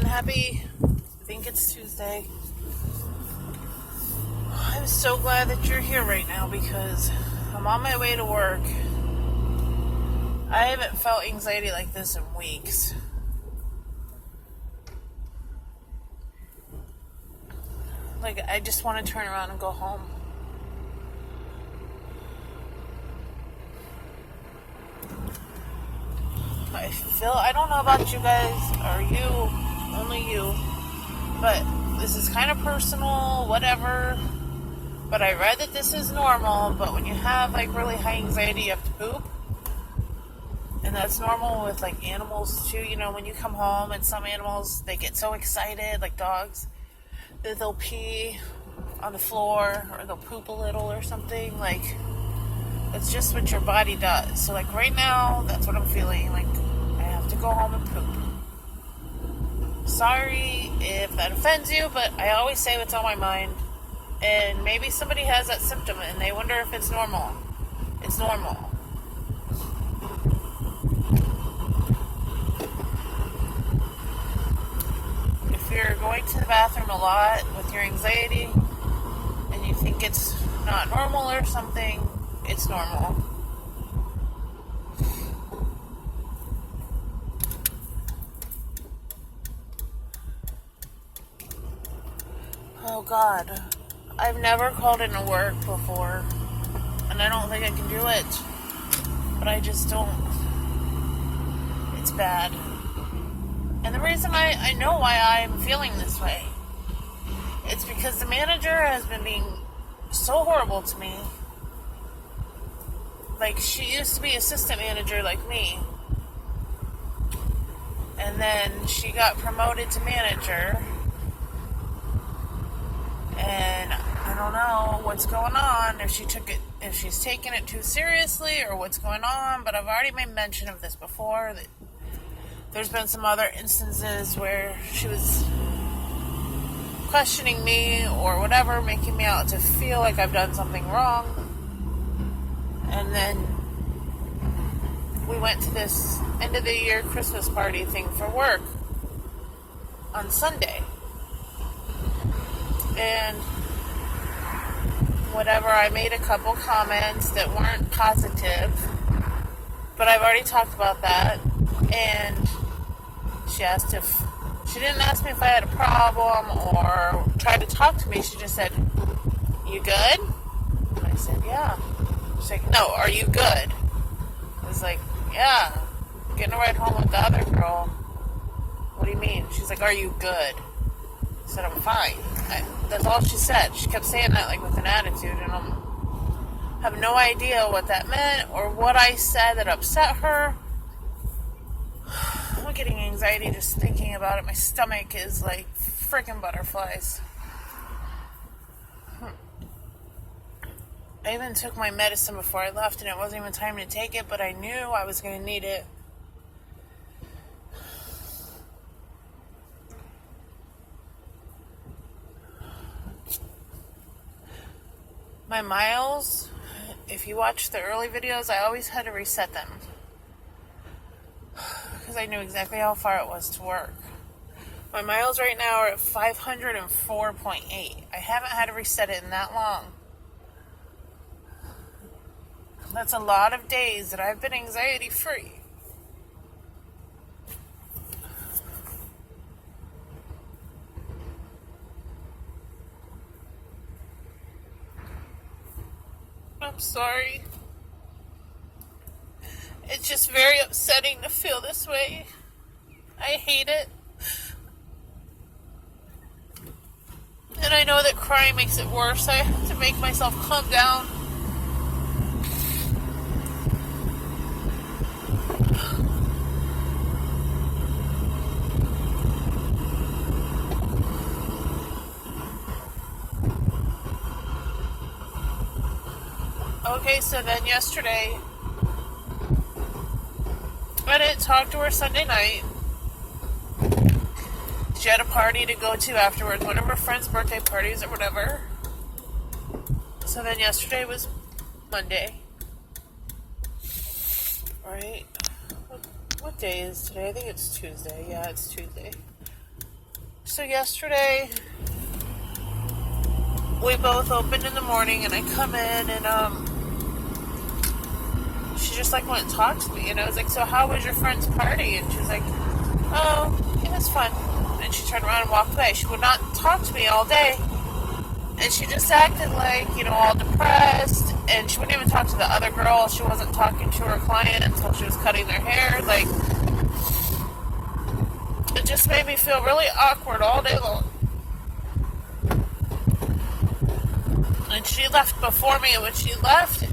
everyone. I think it's Tuesday. I'm so glad that you're here right now because I'm on my way to work. I haven't felt anxiety like this in weeks. Like, I just want to turn around and go home. I don't know about you guys, or you, only you, but this is kind of personal, whatever. But I read that this is normal, but when you have like really high anxiety, you have to poop. And that's normal with like animals too. You know, when you come home and some animals, they get so excited, like dogs, that they'll pee on the floor or they'll poop a little or something. Like, it's just what your body does. So like right now, that's what I'm feeling. Like, I have to go home and poop. Sorry if that offends you, but I always say what's on my mind. And maybe somebody has that symptom and they wonder if it's normal. It's normal. If you're going to the bathroom a lot with your anxiety and you think it's not normal or something, it's normal. Oh God, I've never called into work before, and I don't think I can do it, but I just don't. It's bad. And the reason I know why I'm feeling this way, it's because the manager has been being so horrible to me. Like, she used to be assistant manager like me, and then she got promoted to manager. And I don't know what's going on, if she's taking it too seriously or what's going on, but I've already made mention of this before, that there's been some other instances where she was questioning me or whatever, making me out to feel like I've done something wrong. And then we went to this end of the year Christmas party thing for work on Sunday. And whatever, I made a couple comments that weren't positive, but I've already talked about that. And she didn't ask me if I had a problem or try to talk to me. She just said, "You good?" And I said, "Yeah." She's like, "No, are you good?" I was like, "Yeah, I'm getting a ride home with the other girl." "What do you mean?" She's like, "Are you good?" I said, "I'm fine." That's all she said. She kept saying that like with an attitude, and I have no idea what that meant or what I said that upset her. I'm getting anxiety just thinking about it. My stomach is like freaking butterflies. I even took my medicine before I left, and it wasn't even time to take it, but I knew I was going to need it. My miles, if you watch the early videos, I always had to reset them because I knew exactly how far it was to work. My miles right now are at 504.8. I haven't had to reset it in that long. That's a lot of days that I've been anxiety free. I'm sorry. It's just very upsetting to feel this way. I hate it. And I know that crying makes it worse. I have to make myself calm down. Okay, so then yesterday, I didn't talk to her Sunday night. She had a party to go to afterwards, one of her friends' birthday parties or whatever. So then yesterday was Monday. Right? What day is today? I think it's Tuesday. Yeah, it's Tuesday. So yesterday, we both opened in the morning, and I come in, and she just like went and talked to me, and I was like, so how was your friend's party? And she was like, oh, it was fun. And she turned around and walked away. She would not talk to me all day, and she just acted like, all depressed, and she wouldn't even talk to the other girl. She wasn't talking to her client until she was cutting their hair. Like, it just made me feel really awkward all day long. And she left before me, and when she left, it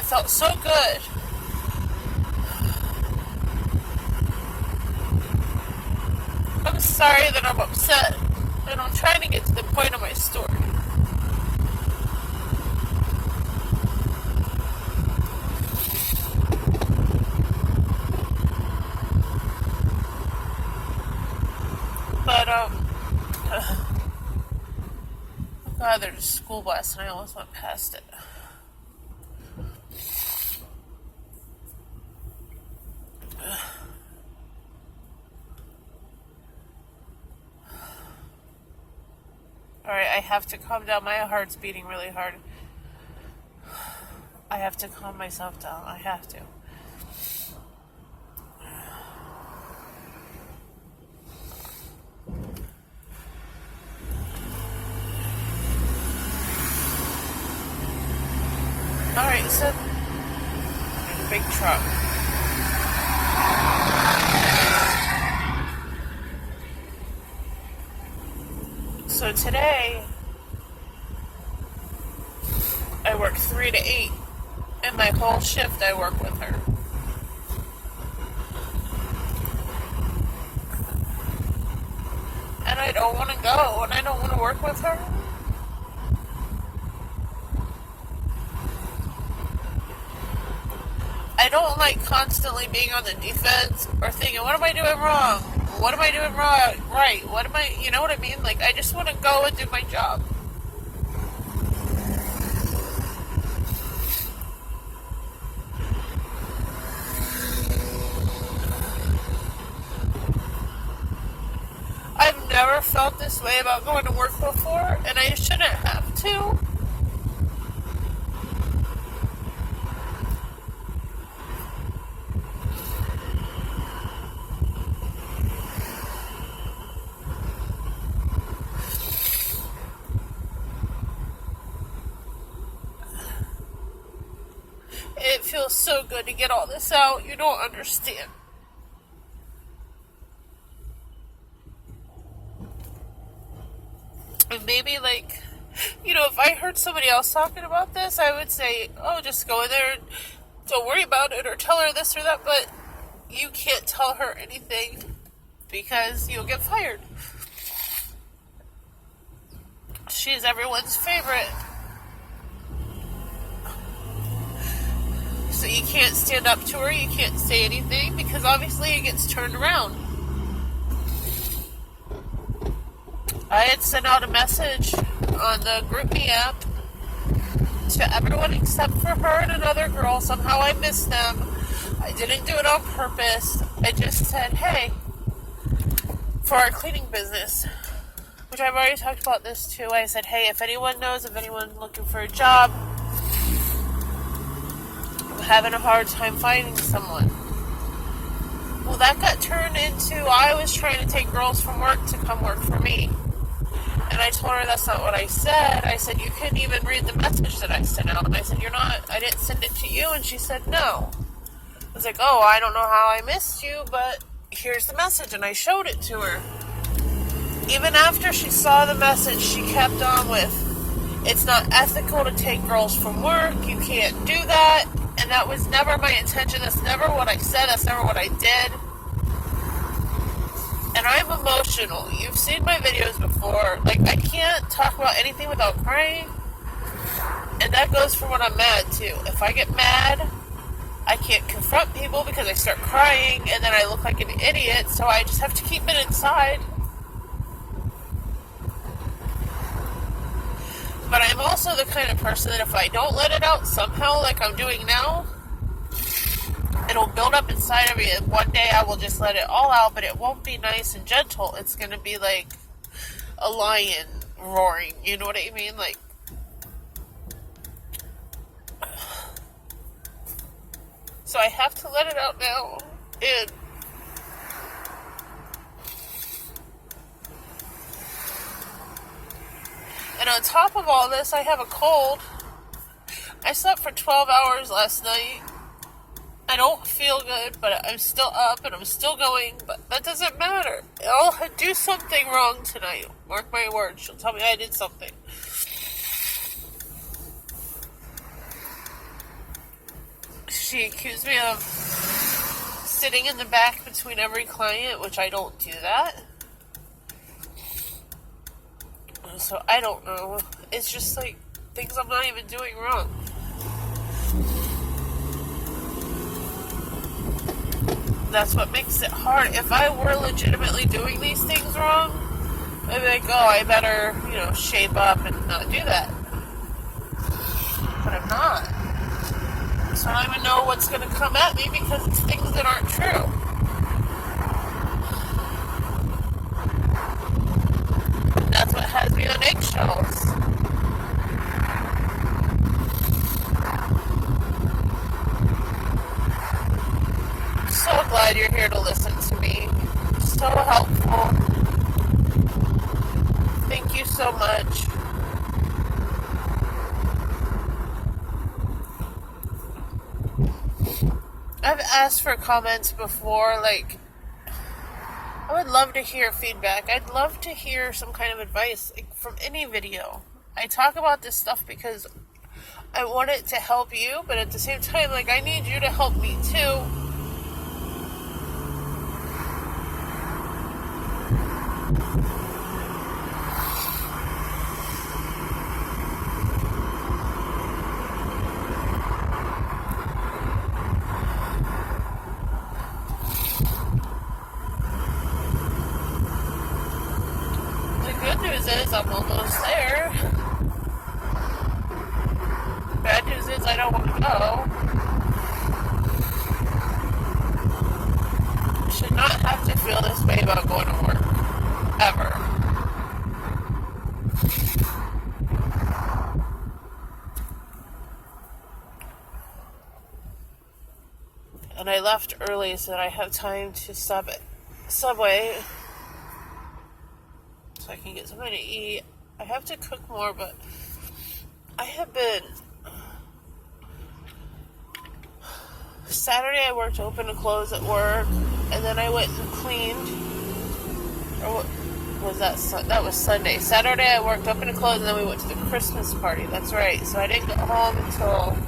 felt so good. I'm sorry that I'm upset, and I'm trying to get to the point of my story. But, God, there's a school bus, and I almost went past it. Alright, I have to calm down. My heart's beating really hard. I have to calm myself down. I have to. Alright, so there's a big truck. So today, I work 3 to 8, and my whole shift I work with her. And I don't want to go, and I don't want to work with her. I don't like constantly being on the defense or thinking, what am I doing wrong? What am I doing wrong? Right? What am I, you know what I mean? Like, I just want to go and do my job. I've never felt this way about going to work before, and I shouldn't have to. It feels so good to get all this out. You don't understand. And maybe, like, if I heard somebody else talking about this, I would say, oh, just go in there and don't worry about it, or tell her this or that. But you can't tell her anything because you'll get fired. She's everyone's favorite. So you can't stand up to her, you can't say anything, because obviously it gets turned around. I had sent out a message on the GroupMe app to everyone except for her and another girl. Somehow I missed them. I didn't do it on purpose. I just said, hey, for our cleaning business, which I've already talked about this too. I said, hey, if anyone knows of anyone looking for a job, having a hard time finding someone. Well, that got turned into I was trying to take girls from work to come work for me. And I told her that's not what I said. I said, you couldn't even read the message that I sent out. And I said, I didn't send it to you. And she said, no. I was like, oh, I don't know how I missed you, but here's the message. And I showed it to her. Even after she saw the message, she kept on with, it's not ethical to take girls from work. You can't do that. And that was never my intention. That's never what I said. That's never what I did. And I'm emotional. You've seen my videos before. Like, I can't talk about anything without crying. And that goes for when I'm mad, too. If I get mad, I can't confront people because I start crying. And then I look like an idiot. So I just have to keep it inside. But I'm also the kind of person that if I don't let it out somehow, like I'm doing now, it'll build up inside of me, and one day I will just let it all out, but it won't be nice and gentle. It's going to be like a lion roaring, you know what I mean? Like, so I have to let it out now. And on top of all this, I have a cold. I slept for 12 hours last night. I don't feel good, but I'm still up and I'm still going, but that doesn't matter. I'll do something wrong tonight. Mark my words. She'll tell me I did something. She accused me of sitting in the back between every client, which I don't do that. So I don't know. It's just like things I'm not even doing wrong. That's what makes it hard. If I were legitimately doing these things wrong, I'd be like, oh, I better, shape up and not do that. But I'm not. So I don't even know what's going to come at me because it's things that aren't true. And that's what has me on eggshells. So glad you're here to listen to me. So helpful. Thank you so much. I've asked for comments before, like, I would love to hear feedback. I'd love to hear some kind of advice, like, from any video. I talk about this stuff because I want it to help you, but at the same time, like, I need you to help me too. I'm almost there. Bad news is I don't want to go. I should not have to feel this way about going to work. Ever. And I left early so that I have time to stop at Subway so I can get something to eat. I have to cook more, but I have been... Saturday I worked open to close at work, and then I went and cleaned. Or what was that? That was Sunday. Saturday I worked open to close, and then we went to the Christmas party. That's right. So I didn't get home until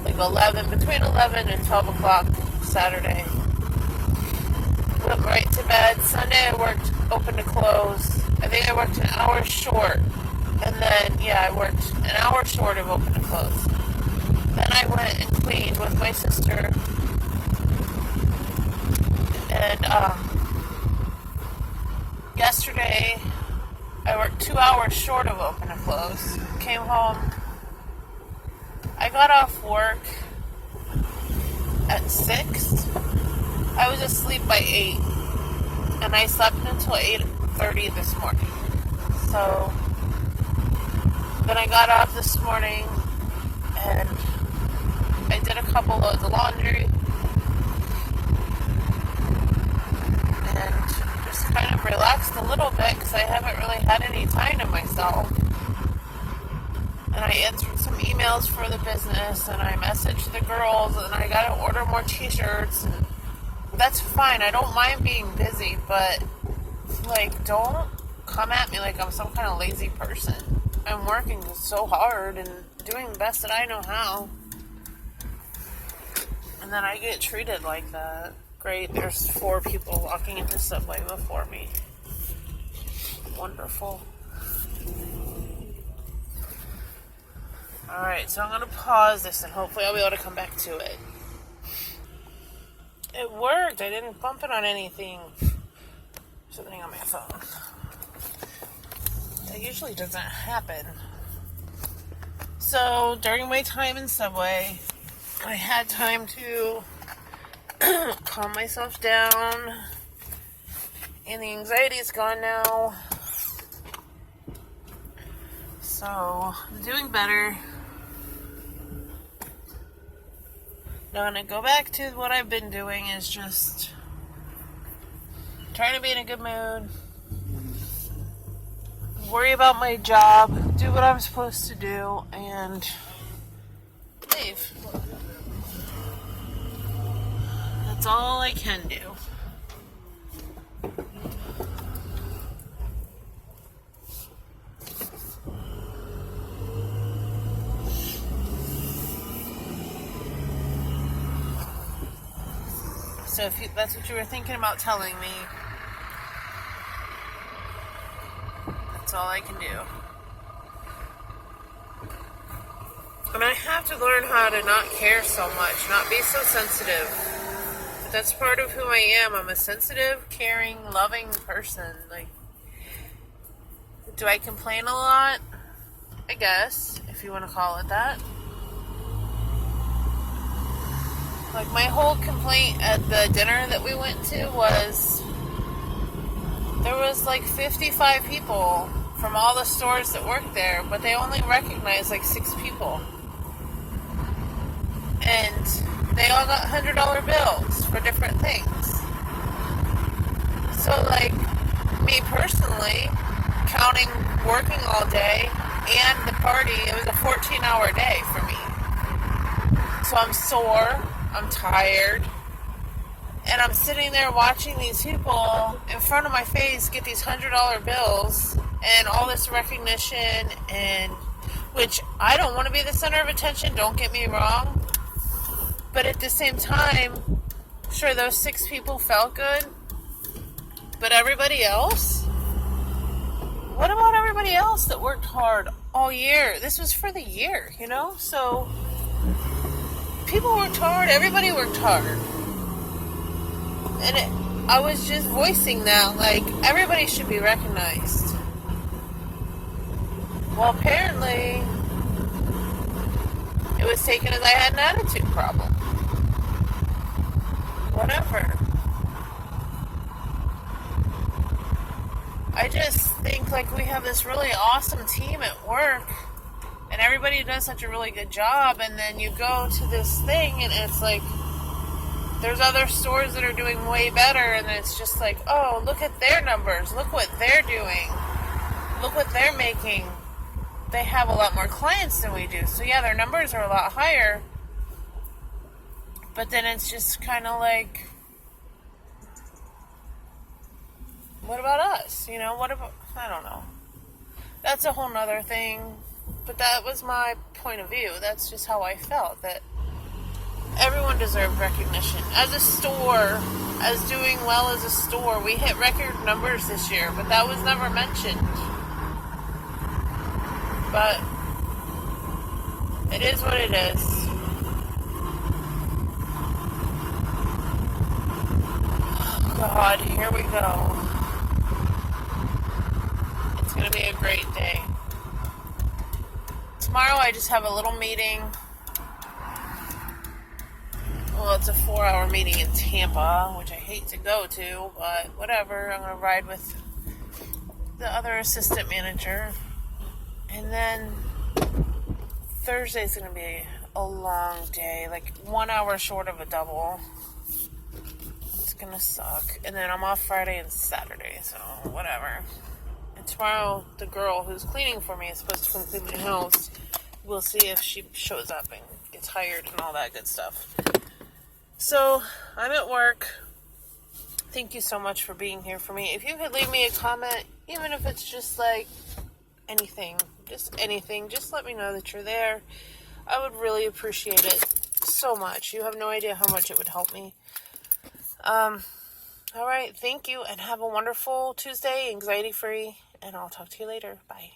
like 11, between 11 and 12 o'clock Saturday. Went right to bed. Sunday I worked open to close. I think I worked an hour short. And then, I worked an hour short of open to close. Then I went and cleaned with my sister. And, yesterday, I worked 2 hours short of open to close. Came home. I got off work at 6. I was asleep by 8. And I slept until 8:30 this morning. So, then I got up this morning and I did a couple loads of laundry and just kind of relaxed a little bit because I haven't really had any time to myself. And I answered some emails for the business and I messaged the girls and I got to order more t-shirts. And that's fine. I don't mind being busy, but like, don't come at me like I'm some kind of lazy person. I'm working so hard and doing the best that I know how. And then I get treated like that. Great, there's 4 people walking into Subway before me. Wonderful. Alright, so I'm going to pause this and hopefully I'll be able to come back to it. It worked. I didn't bump it on anything. Something on my phone. That usually doesn't happen. So, during my time in Subway, I had time to calm myself down. And the anxiety's gone now. So, I'm doing better. Now, I'm going to go back to what I've been doing is just trying to be in a good mood, worry about my job, do what I'm supposed to do, and leave. That's all I can do. So if that's what you were thinking about telling me, that's all I can do. And I have to learn how to not care so much, not be so sensitive. That's part of who I am. I'm a sensitive, caring, loving person. Like, do I complain a lot? I guess, if you want to call it that. Like, my whole complaint at the dinner that we went to was there was like 55 people from all the stores that worked there, but they only recognized like 6 people. And they all got $100 bills for different things. So, like, me personally, counting working all day and the party, it was a 14-hour day for me. So I'm sore, I'm tired, and I'm sitting there watching these people in front of my face get these $100 bills and all this recognition, and which I don't want to be the center of attention, don't get me wrong. But at the same time, sure, those 6 people felt good. But everybody else? What about everybody else that worked hard all year? This was for the year, you know? So, people worked hard. Everybody worked hard. And I was just voicing that, like, everybody should be recognized. Well, apparently, it was taken as I had an attitude problem. Whatever. I just think like we have this really awesome team at work and everybody does such a really good job, and then you go to this thing and it's like there's other stores that are doing way better, and it's just like, oh, look at their numbers, look what they're doing, look what they're making. They have a lot more clients than we do, so yeah, their numbers are a lot higher. But then it's just kind of like, what about us? You know, what about, I don't know. That's a whole nother thing. But that was my point of view. That's just how I felt, that everyone deserved recognition. As a store, as doing well as a store, we hit record numbers this year, but that was never mentioned. But it is what it is. God, here we go. It's going to be a great day. Tomorrow I just have a little meeting. Well, it's a 4-hour meeting in Tampa, which I hate to go to, but whatever. I'm going to ride with the other assistant manager. And then Thursday's going to be a long day, like 1 hour short of a double. Gonna suck. And then I'm off Friday and Saturday, so whatever. And tomorrow the girl who's cleaning for me is supposed to come clean my house. We'll see if she shows up and gets hired and all that good stuff. So I'm at work. Thank you so much for being here for me. If you could leave me a comment, even if it's just like anything, just let me know that you're there. I would really appreciate it so much. You have no idea how much it would help me. All right, thank you, and have a wonderful Tuesday, anxiety-free, and I'll talk to you later. Bye.